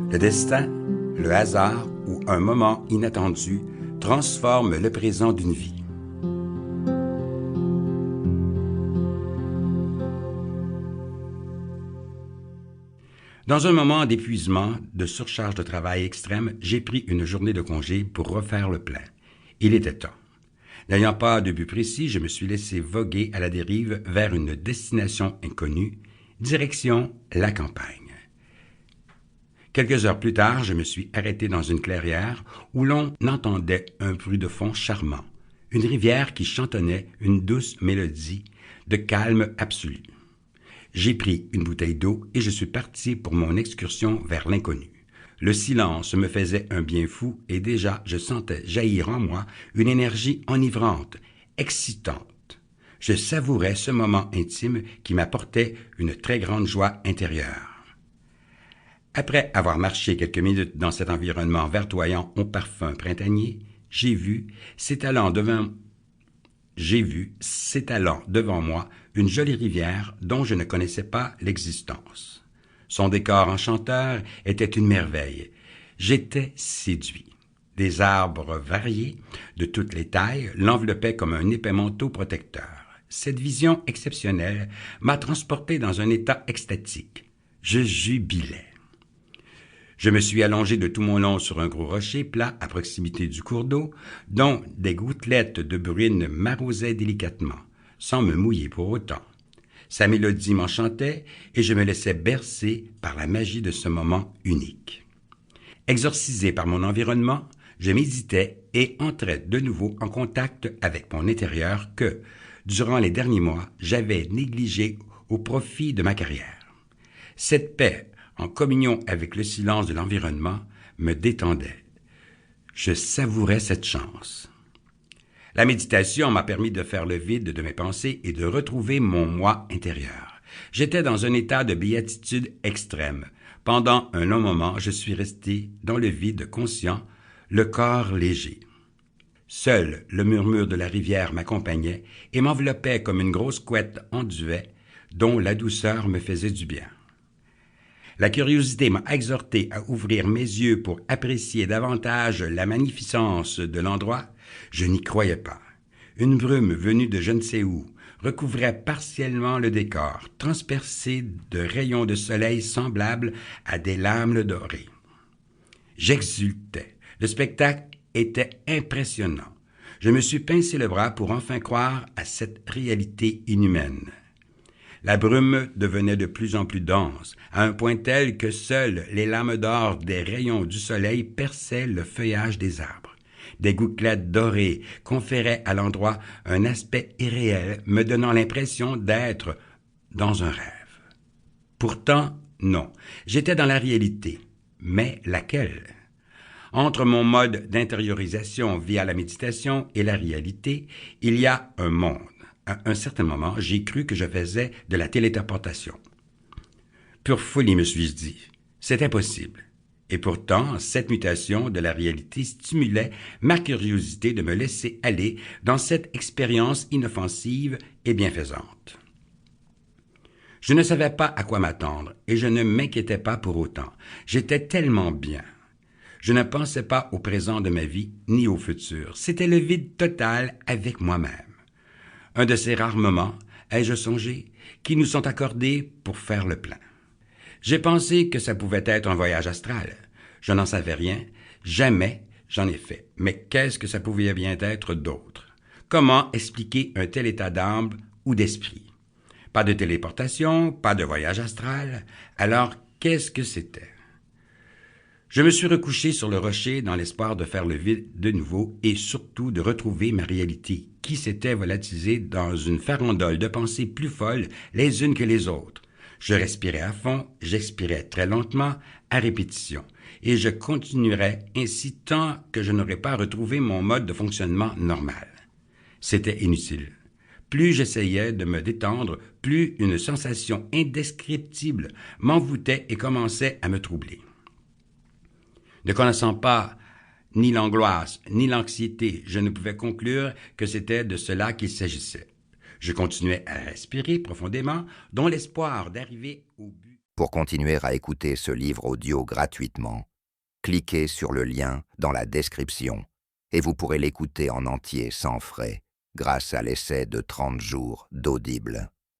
Le destin, le hasard ou un moment inattendu transforment le présent d'une vie. Dans un moment d'épuisement, de surcharge de travail extrême, j'ai pris une journée de congé pour refaire le plein. Il était temps. N'ayant pas de but précis, je me suis laissé voguer à la dérive vers une destination inconnue, direction la campagne. Quelques heures plus tard, je me suis arrêté dans une clairière où l'on entendait un bruit de fond charmant, une rivière qui chantonnait une douce mélodie de calme absolu. J'ai pris une bouteille d'eau et je suis parti pour mon excursion vers l'inconnu. Le silence me faisait un bien fou et déjà je sentais jaillir en moi une énergie enivrante, excitante. Je savourais ce moment intime qui m'apportait une très grande joie intérieure. Après avoir marché quelques minutes dans cet environnement verdoyant au parfum printanier, j'ai vu s'étalant devant moi une jolie rivière dont je ne connaissais pas l'existence. Son décor enchanteur était une merveille. J'étais séduit. Des arbres variés, de toutes les tailles, l'enveloppaient comme un épais manteau protecteur. Cette vision exceptionnelle m'a transporté dans un état extatique. Je jubilais. Je me suis allongé de tout mon long sur un gros rocher plat à proximité du cours d'eau, dont des gouttelettes de bruine m'arrosaient délicatement, sans me mouiller pour autant. Sa mélodie m'enchantait et je me laissais bercer par la magie de ce moment unique. Exorcisé par mon environnement, je méditais et entrais de nouveau en contact avec mon intérieur que, durant les derniers mois, j'avais négligé au profit de ma carrière. Cette paix, en communion avec le silence de l'environnement, me détendait. Je savourais cette chance. La méditation m'a permis de faire le vide de mes pensées et de retrouver mon moi intérieur. J'étais dans un état de béatitude extrême. Pendant un long moment, je suis resté dans le vide conscient, le corps léger. Seul le murmure de la rivière m'accompagnait et m'enveloppait comme une grosse couette en duvet dont la douceur me faisait du bien. La curiosité m'a exhorté à ouvrir mes yeux pour apprécier davantage la magnificence de l'endroit. Je n'y croyais pas. Une brume venue de je ne sais où recouvrait partiellement le décor, transpercé de rayons de soleil semblables à des lames dorées. J'exultais. Le spectacle était impressionnant. Je me suis pincé le bras pour enfin croire à cette réalité inhumaine. La brume devenait de plus en plus dense, à un point tel que seules les lames d'or des rayons du soleil perçaient le feuillage des arbres. Des gouttelettes dorées conféraient à l'endroit un aspect irréel, me donnant l'impression d'être dans un rêve. Pourtant, non, j'étais dans la réalité. Mais laquelle? Entre mon mode d'intériorisation via la méditation et la réalité, il y a un monde. À un certain moment, j'ai cru que je faisais de la téléportation. Pure folie, me suis-je dit. C'est impossible. Et pourtant, cette mutation de la réalité stimulait ma curiosité de me laisser aller dans cette expérience inoffensive et bienfaisante. Je ne savais pas à quoi m'attendre et je ne m'inquiétais pas pour autant. J'étais tellement bien. Je ne pensais pas au présent de ma vie ni au futur. C'était le vide total avec moi-même. Un de ces rares moments, ai-je songé, qui nous sont accordés pour faire le plein. J'ai pensé que ça pouvait être un voyage astral. Je n'en savais rien, jamais j'en ai fait. Mais qu'est-ce que ça pouvait bien être d'autre? Comment expliquer un tel état d'âme ou d'esprit? Pas de téléportation, pas de voyage astral. Alors, qu'est-ce que c'était? Je me suis recouché sur le rocher dans l'espoir de faire le vide de nouveau et surtout de retrouver ma réalité qui s'était volatilisée dans une farandole de pensées plus folles les unes que les autres. Je respirais à fond, j'expirais très lentement, à répétition, et je continuerais ainsi tant que je n'aurais pas retrouvé mon mode de fonctionnement normal. C'était inutile. Plus j'essayais de me détendre, plus une sensation indescriptible m'envoûtait et commençait à me troubler. Ne connaissant pas ni l'angoisse, ni l'anxiété, je ne pouvais conclure que c'était de cela qu'il s'agissait. Je continuais à respirer profondément, dans l'espoir d'arriver au but. Pour continuer à écouter ce livre audio gratuitement, cliquez sur le lien dans la description et vous pourrez l'écouter en entier sans frais grâce à l'essai de 30 jours d'Audible.